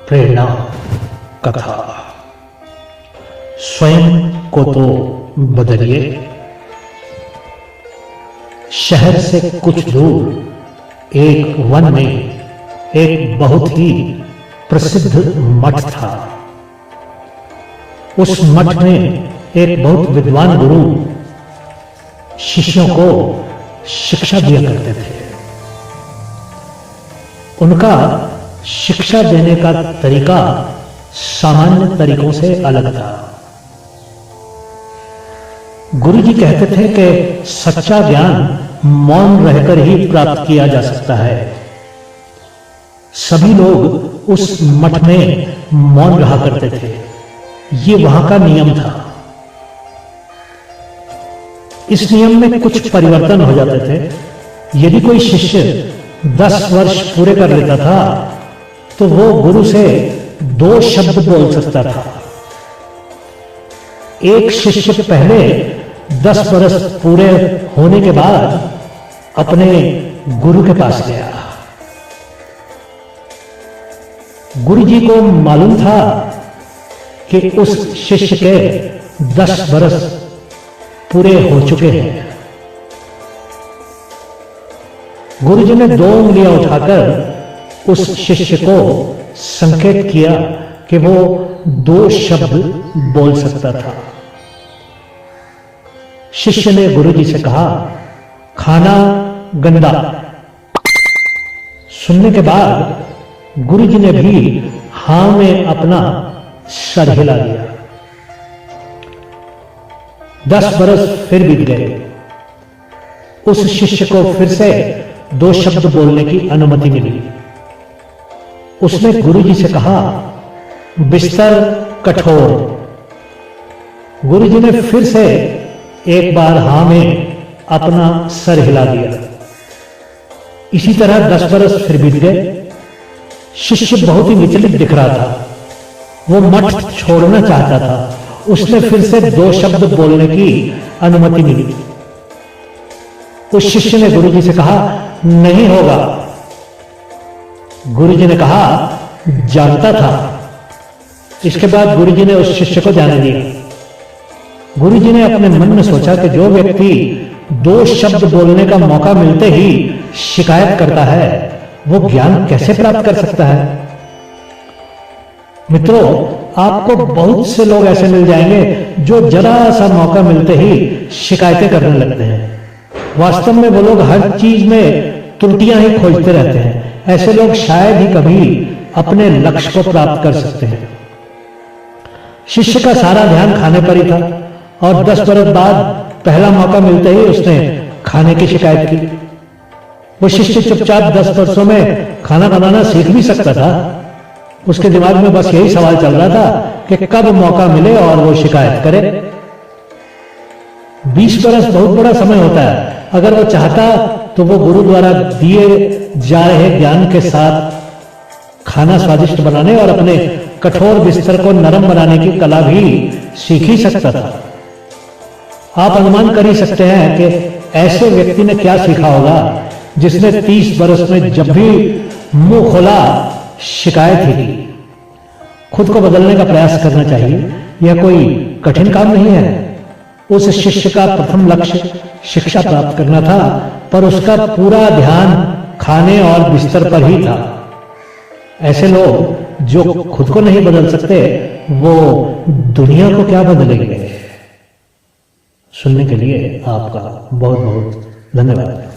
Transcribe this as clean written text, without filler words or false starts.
प्रेरणा कथा। स्वयं को तो बदलिए। शहर से कुछ दूर एक वन में एक बहुत ही प्रसिद्ध मठ था। उस मठ में एक बहुत विद्वान गुरु शिष्यों को शिक्षा दिया करते थे। उनका शिक्षा देने का तरीका सामान्य तरीकों से अलग था। गुरु जी कहते थे कि सच्चा ज्ञान मौन रहकर ही प्राप्त किया जा सकता है। सभी लोग उस मठ में मौन रहा करते थे, ये वहां का नियम था। इस नियम में कुछ परिवर्तन हो जाते थे। यदि कोई शिष्य 10 वर्ष पूरे कर लेता था तो वो गुरु से 2 शब्द बोल सकता था। एक शिष्य पहले 10 वर्ष पूरे होने के बाद अपने गुरु के पास गया। गुरु जी को मालूम था कि उस शिष्य के 10 वर्ष पूरे हो चुके हैं। गुरु जी ने 2 उंगलियां उठाकर उस शिष्य को संकेत किया कि वो 2 शब्द बोल सकता था। शिष्य ने गुरु जी से कहा, खाना गंदा। सुनने के बाद गुरु जी ने भी हां में अपना सर हिला दिया। 10 बरस फिर बीत गए। उस शिष्य को फिर से 2 शब्द बोलने की अनुमति मिली। उसने गुरु जी से कहा, बिस्तर कठोर। गुरु जी ने फिर से एक बार हां में अपना सर हिला दिया। इसी तरह 10 बरस फिर बीत गए। शिष्य बहुत ही विचलित दिख रहा था। वो मठ छोड़ना चाहता था। उसने फिर से 2 शब्द बोलने की अनुमति मिली। उस शिष्य ने गुरु जी से कहा, नहीं होगा। गुरु जी ने कहा, जानता था। इसके बाद गुरु जी ने उस शिष्य को जाने दिया। गुरु जी ने अपने मन में सोचा कि जो व्यक्ति 2 शब्द बोलने का मौका मिलते ही शिकायत करता है, वो ज्ञान कैसे प्राप्त कर सकता है। मित्रों, आपको बहुत से लोग ऐसे मिल जाएंगे जो जरा सा मौका मिलते ही शिकायतें करने लगते हैं। वास्तव में वो लोग हर चीज में त्रुटियां ही खोजते रहते हैं। ऐसे लोग शायद ही कभी अपने लक्ष्य को प्राप्त कर सकते हैं। शिष्य का सारा ध्यान खाने पर ही था और 10 बरस बाद पहला मौका मिलते ही उसने खाने की शिकायत की। वो शिष्य चुपचाप 10 वर्षों में खाना बनाना सीख भी सकता था। उसके दिमाग में बस यही सवाल चल रहा था कि कब मौका मिले और वो शिकायत करे। 20 बरस बहुत बड़ा समय होता है। अगर वो चाहता तो वो गुरु द्वारा दिए जा रहे ज्ञान के साथ खाना स्वादिष्ट बनाने और अपने कठोर बिस्तर को नरम बनाने की कला भी सीख ही सकता था। आप अनुमान कर ही सकते हैं कि ऐसे व्यक्ति ने क्या सीखा होगा जिसने 30 बरस में जब भी मुंह खोला शिकायत ही की। खुद को बदलने का प्रयास करना चाहिए। यह कोई कठिन काम नहीं है। उस शिष्य का प्रथम लक्ष्य शिक्षा प्राप्त करना था, पर उसका पूरा ध्यान खाने और बिस्तर पर ही था। ऐसे लोग जो खुद को नहीं बदल सकते, वो दुनिया को क्या बदलेंगे। सुनने के लिए आपका बहुत बहुत धन्यवाद।